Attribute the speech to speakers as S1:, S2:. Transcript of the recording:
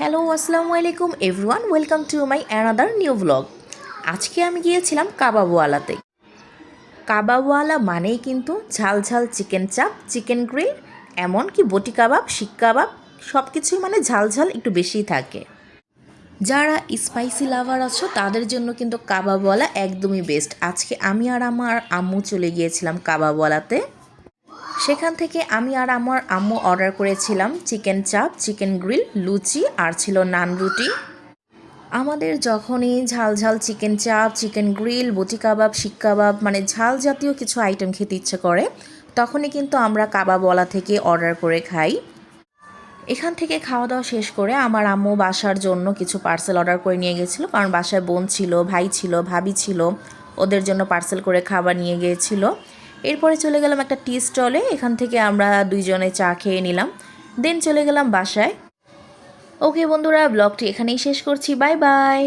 S1: Hello আসসালামু আলাইকুম everyone, welcome to my another new blog. আজকে আমি গিয়েছিলাম কাবাবওয়ালাতে। কাবাবওয়ালা মানেই কিন্তু ঝাল ঝাল চিকেন চাপ, চিকেন গ্রিল, এমনকি বটি কাবাব, শিক কাবাব, সব কিছুই মানে ঝাল ঝাল একটু বেশিই থাকে। যারা স্পাইসি লাভার আছো তাদের জন্য কিন্তু কাবাবওয়ালা একদমই বেস্ট। আজকে আমি আর আমার আম্মু চলে গিয়েছিলাম কাবাবওয়ালাতে। সেখান থেকে আমি আর আমার আম্মু অর্ডার করেছিলাম চিকেন চাপ, চিকেন গ্রিল, লুচি আর ছিল নান রুটি। আমাদের যখনই ঝাল ঝাল চিকেন চাপ, চিকেন গ্রিল, বটি কাবাব, শিক কাবাব মানে ঝাল জাতীয় কিছু আইটেম খেতে ইচ্ছে করে, তখনই কিন্তু আমরা কাবাবওয়ালা থেকে অর্ডার করে খাই। এখান থেকে খাওয়া দাওয়া শেষ করে আমার আম্মু বাসার জন্য কিছু পার্সেল অর্ডার করে নিয়ে গেছিলো, কারণ বাসায় বোন ছিল, ভাই ছিল, ভাবি ছিল, ওদের জন্য পার্সেল করে খাবার নিয়ে গিয়েছিল। এরপরে চলে গেলাম একটা টি স্টলে, এখান থেকে আমরা দুইজনে চা খেয়ে নিলাম, দেন চলে গেলাম বাসায়। ওকে বন্ধুরা, ব্লগটি এখানেই শেষ করছি, বাই বাই।